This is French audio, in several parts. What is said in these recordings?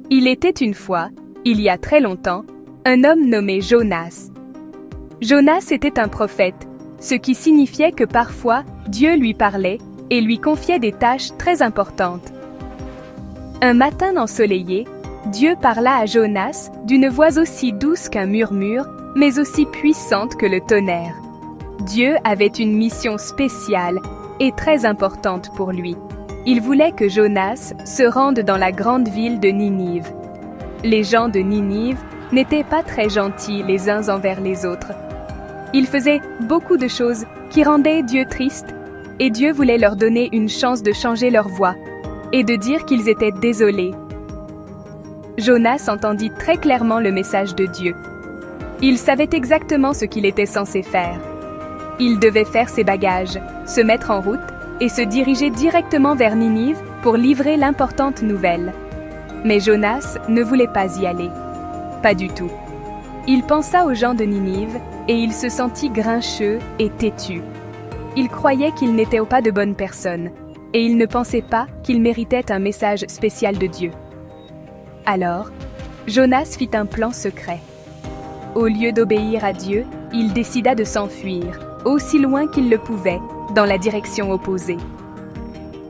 Il était une fois, il y a très longtemps, un homme nommé Jonas. Jonas était un prophète, ce qui signifiait que parfois Dieu lui parlait et lui confiait des tâches très importantes. Un matin ensoleillé, Dieu parla à Jonas d'une voix aussi douce qu'un murmure, mais aussi puissante que le tonnerre. Dieu avait une mission spéciale et très importante pour lui. Il voulait que Jonas se rende dans la grande ville de Ninive. Les gens de Ninive n'étaient pas très gentils les uns envers les autres. Ils faisaient beaucoup de choses qui rendaient Dieu triste, et Dieu voulait leur donner une chance de changer leur voix et de dire qu'ils étaient désolés. Jonas entendit très clairement le message de Dieu. Il savait exactement ce qu'il était censé faire. Il devait faire ses bagages, se mettre en route et se diriger directement vers Ninive pour livrer l'importante nouvelle. Mais Jonas ne voulait pas y aller. Pas du tout. Il pensa aux gens de Ninive et il se sentit grincheux et têtu. Il croyait qu'il n'était pas de bonnes personnes et il ne pensait pas qu'il méritait un message spécial de Dieu. Alors, Jonas fit un plan secret. Au lieu d'obéir à Dieu, il décida de s'enfuir, aussi loin qu'il le pouvait, dans la direction opposée.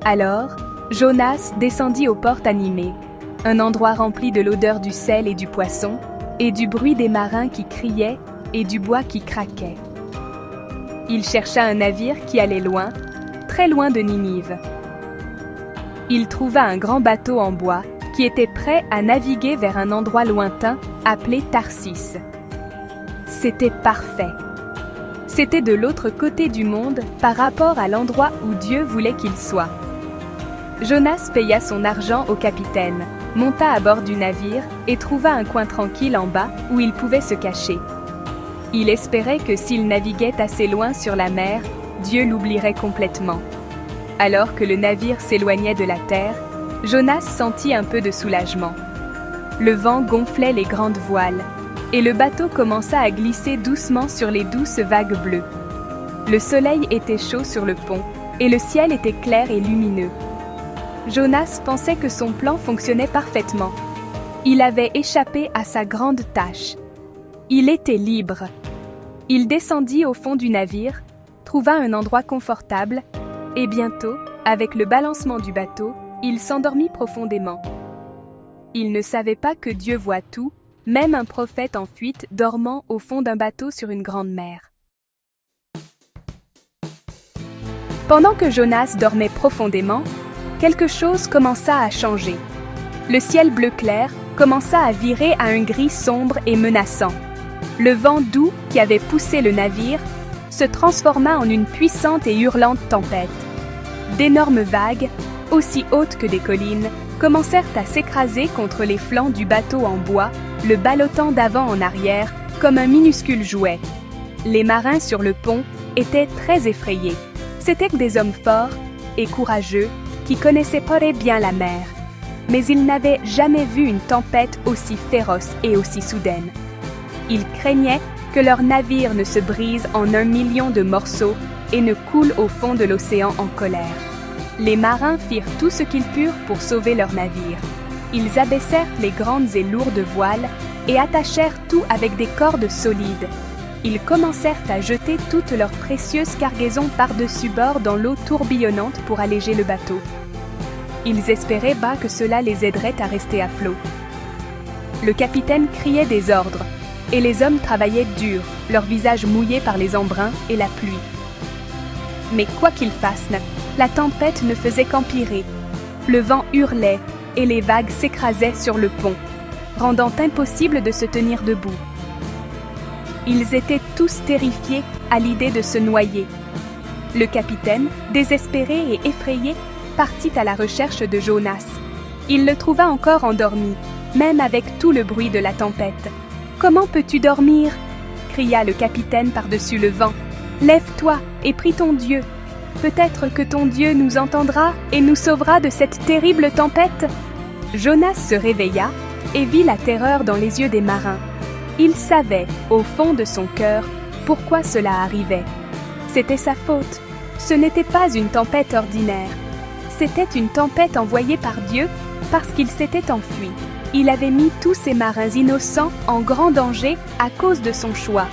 Alors, Jonas descendit aux portes animées, un endroit rempli de l'odeur du sel et du poisson, et du bruit des marins qui criaient et du bois qui craquait. Il chercha un navire qui allait loin, très loin de Ninive. Il trouva un grand bateau en bois qui était prêt à naviguer vers un endroit lointain appelé Tarsis. C'était parfait. C'était de l'autre côté du monde par rapport à l'endroit où Dieu voulait qu'il soit. Jonas paya son argent au capitaine, monta à bord du navire et trouva un coin tranquille en bas où il pouvait se cacher. Il espérait que s'il naviguait assez loin sur la mer, Dieu l'oublierait complètement. Alors que le navire s'éloignait de la terre, Jonas sentit un peu de soulagement. Le vent gonflait les grandes voiles, et le bateau commença à glisser doucement sur les douces vagues bleues. Le soleil était chaud sur le pont, et le ciel était clair et lumineux. Jonas pensait que son plan fonctionnait parfaitement. Il avait échappé à sa grande tâche. Il était libre. Il descendit au fond du navire, trouva un endroit confortable, et bientôt, avec le balancement du bateau, il s'endormit profondément. Il ne savait pas que Dieu voit tout, même un prophète en fuite dormant au fond d'un bateau sur une grande mer. Pendant que Jonas dormait profondément, quelque chose commença à changer. Le ciel bleu clair commença à virer à un gris sombre et menaçant. Le vent doux qui avait poussé le navire se transforma en une puissante et hurlante tempête. D'énormes vagues, aussi hautes que des collines, commencèrent à s'écraser contre les flancs du bateau en bois, le ballottant d'avant en arrière comme un minuscule jouet. Les marins sur le pont étaient très effrayés. C'étaient des hommes forts et courageux qui connaissaient très bien la mer, mais ils n'avaient jamais vu une tempête aussi féroce et aussi soudaine. Ils craignaient que leur navire ne se brise en 1 million de morceaux et ne coule au fond de l'océan en colère. Les marins firent tout ce qu'ils purent pour sauver leur navire. Ils abaissèrent les grandes et lourdes voiles et attachèrent tout avec des cordes solides. Ils commencèrent à jeter toutes leurs précieuses cargaisons par-dessus bord dans l'eau tourbillonnante pour alléger le bateau. Ils espéraient bas que cela les aiderait à rester à flot. Le capitaine criait des ordres, et les hommes travaillaient dur, leurs visages mouillés par les embruns et la pluie. Mais quoi qu'ils fassent, la tempête ne faisait qu'empirer. Le vent hurlait et les vagues s'écrasaient sur le pont, rendant impossible de se tenir debout. Ils étaient tous terrifiés à l'idée de se noyer. Le capitaine, désespéré et effrayé, partit à la recherche de Jonas. Il le trouva encore endormi, même avec tout le bruit de la tempête. « Comment peux-tu dormir ?» cria le capitaine par-dessus le vent. « Lève-toi et prie ton Dieu. Peut-être que ton Dieu nous entendra et nous sauvera de cette terrible tempête. » Jonas se réveilla et vit la terreur dans les yeux des marins. Il savait, au fond de son cœur, pourquoi cela arrivait. C'était sa faute. Ce n'était pas une tempête ordinaire. C'était une tempête envoyée par Dieu parce qu'il s'était enfui. Il avait mis tous ces marins innocents en grand danger à cause de son choix.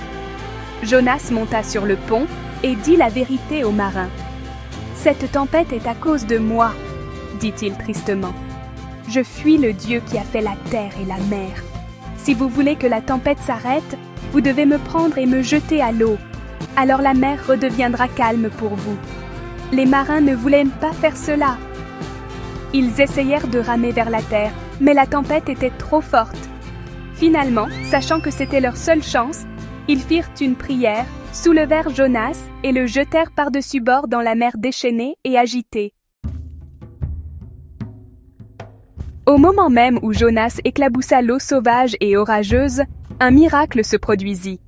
Jonas monta sur le pont et dit la vérité aux marins. « Cette tempête est à cause de moi, » dit-il tristement. « Je fuis le Dieu qui a fait la terre et la mer. Si vous voulez que la tempête s'arrête, vous devez me prendre et me jeter à l'eau. Alors la mer redeviendra calme pour vous. » Les marins ne voulaient pas faire cela. Ils essayèrent de ramer vers la terre, mais la tempête était trop forte. Finalement, sachant que c'était leur seule chance, ils firent une prière, soulevèrent Jonas et le jetèrent par-dessus bord dans la mer déchaînée et agitée. Au moment même où Jonas éclaboussa l'eau sauvage et orageuse, un miracle se produisit.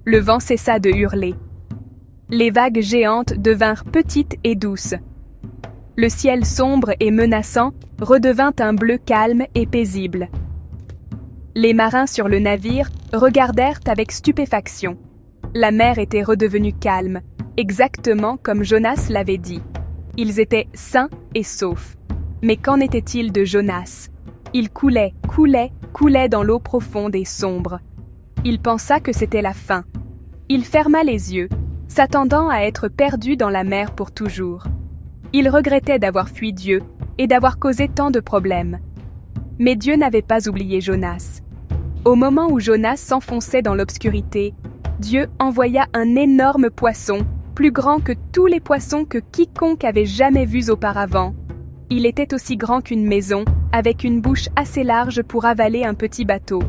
Le vent cessa de hurler. Les vagues géantes devinrent petites et douces. Le ciel sombre et menaçant redevint un bleu calme et paisible. Les marins sur le navire regardèrent avec stupéfaction. La mer était redevenue calme, exactement comme Jonas l'avait dit. Ils étaient sains et saufs. Mais qu'en était-il de Jonas? Il coulait dans l'eau profonde et sombre. Il pensa que c'était la fin. Il ferma les yeux, s'attendant à être perdu dans la mer pour toujours. Il regrettait d'avoir fui Dieu et d'avoir causé tant de problèmes. Mais Dieu n'avait pas oublié Jonas. Au moment où Jonas s'enfonçait dans l'obscurité, Dieu envoya un énorme poisson, plus grand que tous les poissons que quiconque avait jamais vus auparavant. Il était aussi grand qu'une maison, avec une bouche assez large pour avaler un petit bateau.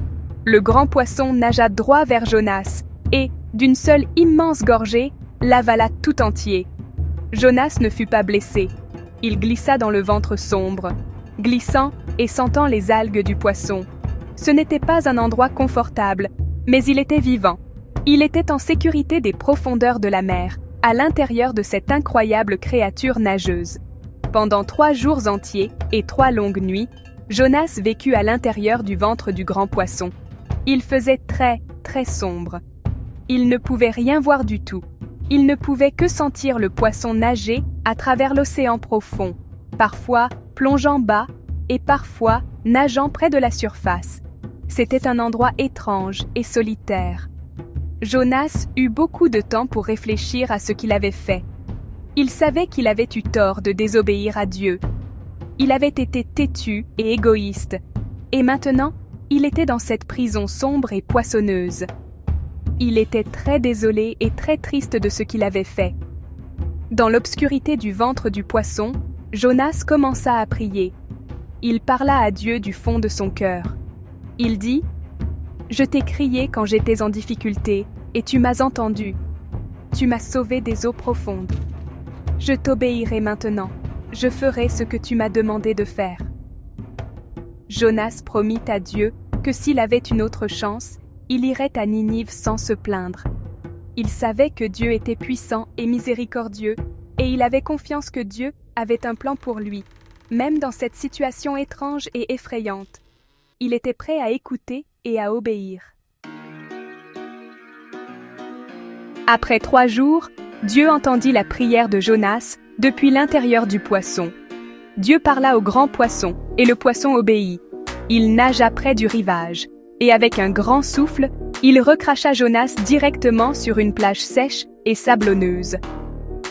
Le grand poisson nagea droit vers Jonas et, d'une seule immense gorgée, l'avala tout entier. Jonas ne fut pas blessé. Il glissa dans le ventre sombre, glissant et sentant les algues du poisson. Ce n'était pas un endroit confortable, mais il était vivant. Il était en sécurité des profondeurs de la mer, à l'intérieur de cette incroyable créature nageuse. Pendant 3 jours entiers et 3 longues nuits, Jonas vécut à l'intérieur du ventre du grand poisson. Il faisait très, très sombre. Il ne pouvait rien voir du tout. Il ne pouvait que sentir le poisson nager à travers l'océan profond, parfois plongeant bas et parfois nageant près de la surface. C'était un endroit étrange et solitaire. Jonas eut beaucoup de temps pour réfléchir à ce qu'il avait fait. Il savait qu'il avait eu tort de désobéir à Dieu. Il avait été têtu et égoïste, et maintenant, il était dans cette prison sombre et poissonneuse. Il était très désolé et très triste de ce qu'il avait fait. Dans l'obscurité du ventre du poisson, Jonas commença à prier. Il parla à Dieu du fond de son cœur. Il dit : « Je t'ai crié quand j'étais en difficulté, et tu m'as entendu. Tu m'as sauvé des eaux profondes. Je t'obéirai maintenant. Je ferai ce que tu m'as demandé de faire. » Jonas promit à Dieu que s'il avait une autre chance, il irait à Ninive sans se plaindre. Il savait que Dieu était puissant et miséricordieux, et il avait confiance que Dieu avait un plan pour lui, même dans cette situation étrange et effrayante. Il était prêt à écouter et à obéir. Après 3 jours, Dieu entendit la prière de Jonas depuis l'intérieur du poisson. Dieu parla au grand poisson, et le poisson obéit. Il nagea près du rivage, et avec un grand souffle, il recracha Jonas directement sur une plage sèche et sablonneuse.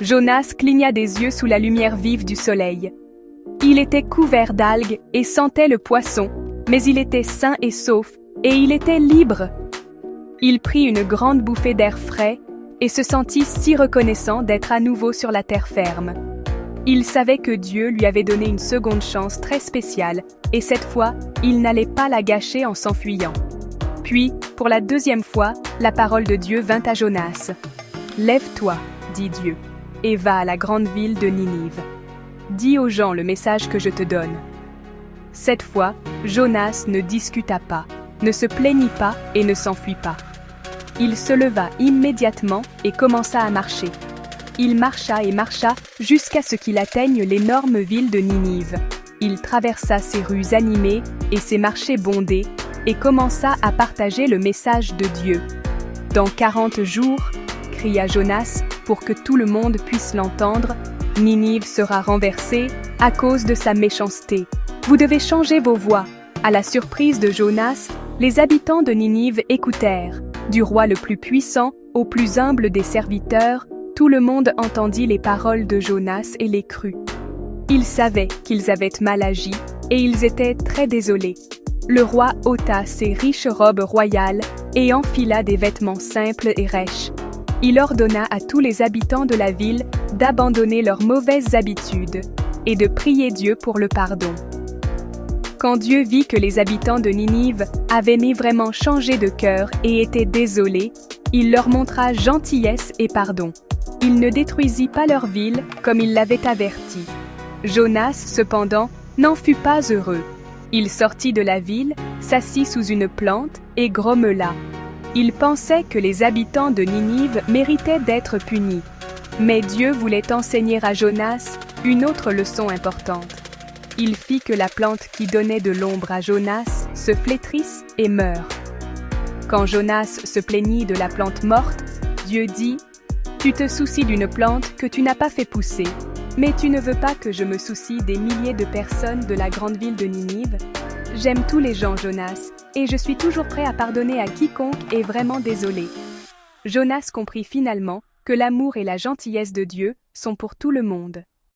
Jonas cligna des yeux sous la lumière vive du soleil. Il était couvert d'algues et sentait le poisson, mais il était sain et sauf, et il était libre. Il prit une grande bouffée d'air frais et se sentit si reconnaissant d'être à nouveau sur la terre ferme. Il savait que Dieu lui avait donné une seconde chance très spéciale, et cette fois, il n'allait pas la gâcher en s'enfuyant. Puis, pour la 2e fois, la parole de Dieu vint à Jonas. « Lève-toi, dit Dieu, et va à la grande ville de Ninive. Dis aux gens le message que je te donne. » Cette fois, Jonas ne discuta pas, ne se plaignit pas et ne s'enfuit pas. Il se leva immédiatement et commença à marcher. Il marcha et marcha jusqu'à ce qu'il atteigne l'énorme ville de Ninive. Il traversa ses rues animées et ses marchés bondés et commença à partager le message de Dieu. « Dans 40 jours, cria Jonas pour que tout le monde puisse l'entendre, Ninive sera renversée à cause de sa méchanceté. Vous devez changer vos voies. À la surprise de Jonas, les habitants de Ninive écoutèrent. Du roi le plus puissant au plus humble des serviteurs, tout le monde entendit les paroles de Jonas et les crut. Ils savaient qu'ils avaient mal agi, et ils étaient très désolés. Le roi ôta ses riches robes royales et enfila des vêtements simples et rêches. Il ordonna à tous les habitants de la ville d'abandonner leurs mauvaises habitudes et de prier Dieu pour le pardon. Quand Dieu vit que les habitants de Ninive avaient vraiment changé de cœur et étaient désolés, il leur montra gentillesse et pardon. Il ne détruisit pas leur ville comme il l'avait averti. Jonas, cependant, n'en fut pas heureux. Il sortit de la ville, s'assit sous une plante et grommela. Il pensait que les habitants de Ninive méritaient d'être punis. Mais Dieu voulait enseigner à Jonas une autre leçon importante. Il fit que la plante qui donnait de l'ombre à Jonas se flétrisse et meure. Quand Jonas se plaignit de la plante morte, Dieu dit « Tu te soucies d'une plante que tu n'as pas fait pousser, mais tu ne veux pas que je me soucie des milliers de personnes de la grande ville de Ninive? J'aime tous les gens, Jonas, et je suis toujours prêt à pardonner à quiconque est vraiment désolé. » Jonas comprit finalement que l'amour et la gentillesse de Dieu sont pour tout le monde.